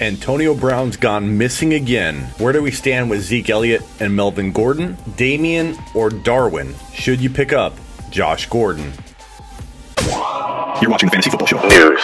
Antonio Brown's gone missing again. Where do we stand with Zeke, Elliott, and Melvin Gordon? Damien or Darwin? Should you pick up Josh Gordon? You're watching the Fantasy Football Show News.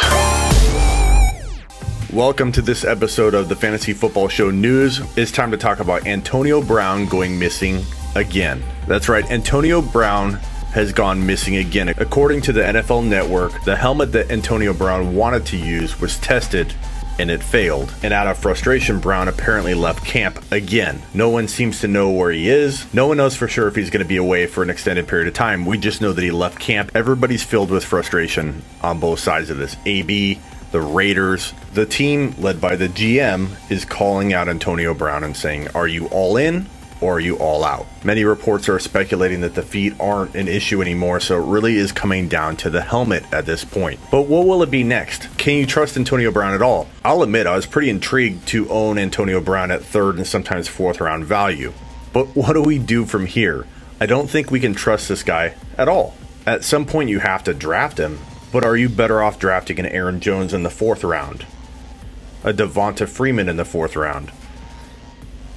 Welcome to this episode of the Fantasy Football Show News. It's time to talk about Antonio Brown going missing again. That's right, Antonio Brown has gone missing again. According to the NFL Network, the helmet that Antonio Brown wanted to use was tested and it failed. And out of frustration, Brown apparently left camp again. No one seems to know where he is. No one knows for sure if he's going to be away for an extended period of time. We just know that he left camp. Everybody's filled with frustration on both sides of this. AB, the Raiders, the team led by the GM is calling out Antonio Brown and saying, are you all in or are you all out? Many reports are speculating that the feet aren't an issue anymore, so it really is coming down to the helmet at this point. But what will it be next? Can you trust Antonio Brown at all? I'll admit I was pretty intrigued to own Antonio Brown at third and sometimes fourth round value. But what do we do from here? I don't think we can trust this guy at all. At some point you have to draft him, but are you better off drafting an Aaron Jones in the fourth round? A Devonta Freeman in the fourth round?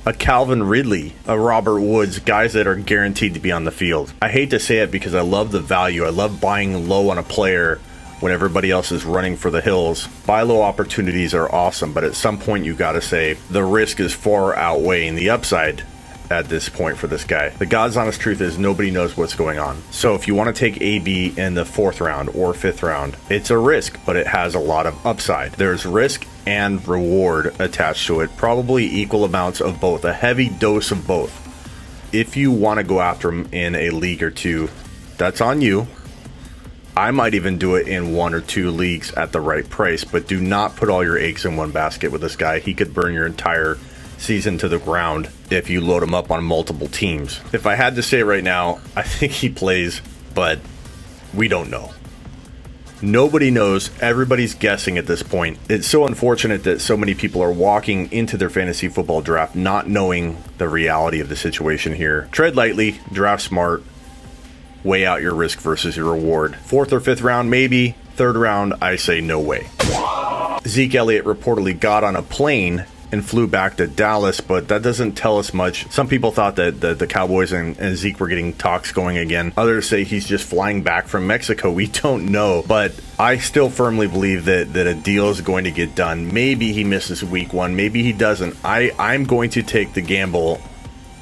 A Calvin Ridley, a Robert Woods, guys that are guaranteed to be on the field. I hate to say it because I love the value. I love buying low on a player when everybody else is running for the hills. Buy low opportunities are awesome, but at some point you got to say the risk is far outweighing the upside at this point for this guy. The God's honest truth is nobody knows what's going on. So if you want to take AB in the fourth round or fifth round, it's a risk, but it has a lot of upside. There's risk and reward attached to it, probably equal amounts of both, a heavy dose of both. If you want to go after him in a league or two, that's on you. I might even do it in one or two leagues at the right price, but do not put all your eggs in one basket with this guy. He could burn your entire season to the ground if you load him up on multiple teams. If I had to say right now, I think he plays, but we don't know. Nobody knows. Everybody's guessing at this point. It's so unfortunate that so many people are walking into their fantasy football draft not knowing the reality of the situation here. Tread lightly, draft smart, weigh out your risk versus your reward. Fourth or fifth round, maybe. Third round, I say no way. Zeke Elliott reportedly got on a plane and flew back to Dallas, but that doesn't tell us much. Some people thought that the Cowboys and Zeke were getting talks going again. Others say he's just flying back from Mexico. We don't know, but I still firmly believe that a deal is going to get done. Maybe he misses week one. Maybe he doesn't. I'm going to take the gamble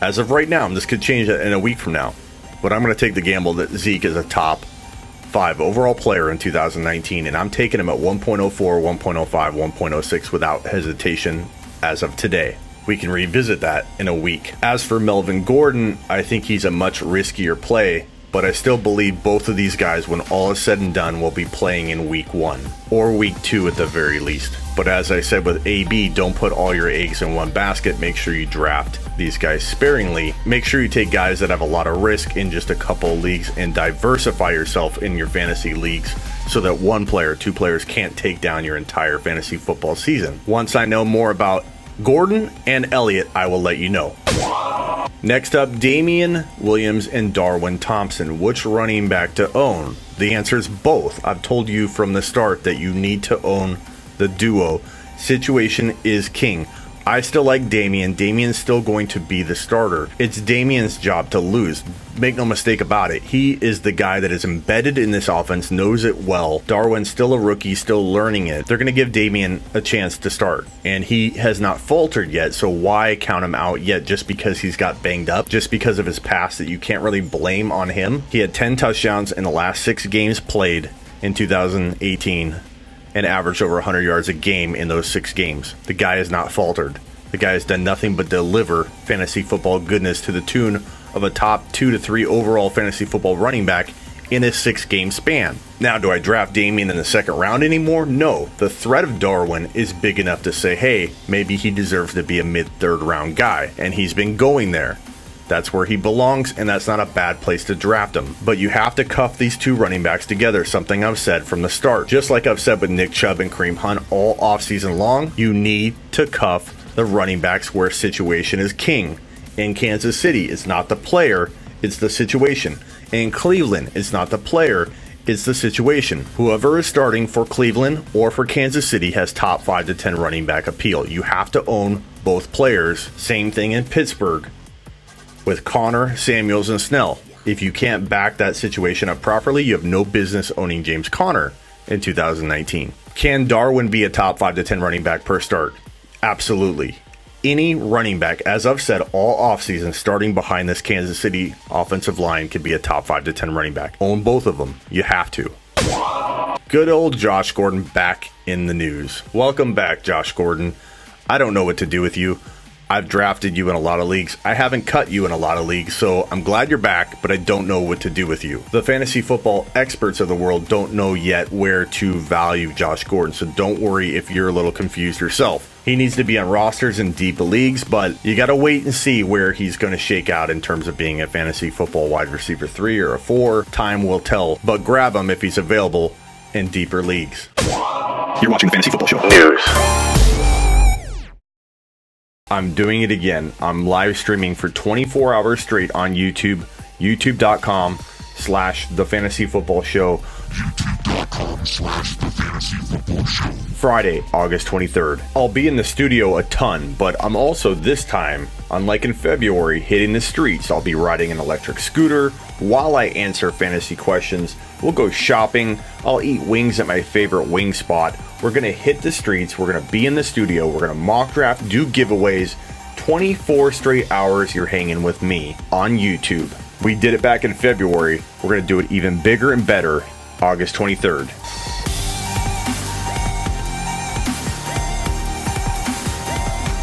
as of right now. This could change in a week from now, but I'm going to take the gamble that Zeke is a top 5 overall player in 2019, and I'm taking him at 1.04, 1.05, 1.06 without hesitation. As of today, we can revisit that in a week. As for Melvin Gordon, I think he's a much riskier play, but I still believe both of these guys, when all is said and done, will be playing in week 1 or week 2 at the very least. But as I said with AB, don't put all your eggs in one basket. Make sure you draft these guys sparingly. Make sure you take guys that have a lot of risk in just a couple of leagues and diversify yourself in your fantasy leagues so that one player, two players can't take down your entire fantasy football season. Once I know more about Gordon and Elliott, I will let you know. Next up, Damien, Williams, and Darwin Thompson. Which running back to own? The answer is both. I've told you from the start that you need to own the duo. Situation is king. I still like Damien. Damien's still going to be the starter. It's Damien's job to lose. Make no mistake about it. He is the guy that is embedded in this offense, knows it well. Darwin's still a rookie, still learning it. They're going to give Damien a chance to start, and he has not faltered yet, so why count him out yet just because he's got banged up, just because of his past that you can't really blame on him? He had 10 touchdowns in the last 6 games played in 2018. And averaged over 100 yards a game in those 6 games. The guy has not faltered. The guy has done nothing but deliver fantasy football goodness to the tune of a top 2 to 3 overall fantasy football running back in a 6-game span. Now, do I draft Damien in the second round anymore? No. The threat of Darwin is big enough to say, hey, maybe he deserves to be a mid-third round guy, and he's been going there. That's where he belongs, and that's not a bad place to draft him. But you have to cuff these two running backs together, something I've said from the start. Just like I've said with Nick Chubb and Kareem Hunt all offseason long, you need to cuff the running backs where situation is king. In Kansas City, it's not the player, it's the situation. In Cleveland, it's not the player, is the situation. Whoever is starting for Cleveland or for Kansas City has top 5 to 10 running back appeal. You have to own both players. Same thing in Pittsburgh with Connor, Samuels, and Snell. If you can't back that situation up properly, you have no business owning James Conner in 2019. Can Darwin be a top 5 to 10 running back per start? Absolutely. Any running back, as I've said all offseason, starting behind this Kansas City offensive line could be a top 5 to 10 running back. Own both of them. You have to. Good old Josh Gordon back in the news. Welcome back, Josh Gordon. I don't know what to do with you. I've drafted you in a lot of leagues. I haven't cut you in a lot of leagues, so I'm glad you're back, but I don't know what to do with you. The fantasy football experts of the world don't know yet where to value Josh Gordon, so don't worry if you're a little confused yourself. He needs to be on rosters in deep leagues, but you got to wait and see where he's going to shake out in terms of being a fantasy football wide receiver 3 or a 4. Time will tell, but grab him if he's available in deeper leagues. You're watching the Fantasy Football Show. News. I'm doing it again. I'm live streaming for 24 hours straight on YouTube, youtube.com/The Fantasy Football Show. youtube.com/The Fantasy Football Show. Friday, August 23rd. I'll be in the studio a ton, but I'm also this time, unlike in February, hitting the streets. I'll be riding an electric scooter while I answer fantasy questions. We'll go shopping. I'll eat wings at my favorite wing spot. We're going to hit the streets. We're going to be in the studio. We're going to mock draft, do giveaways. 24 straight hours you're hanging with me on YouTube. We did it back in February. We're going to do it even bigger and better August 23rd.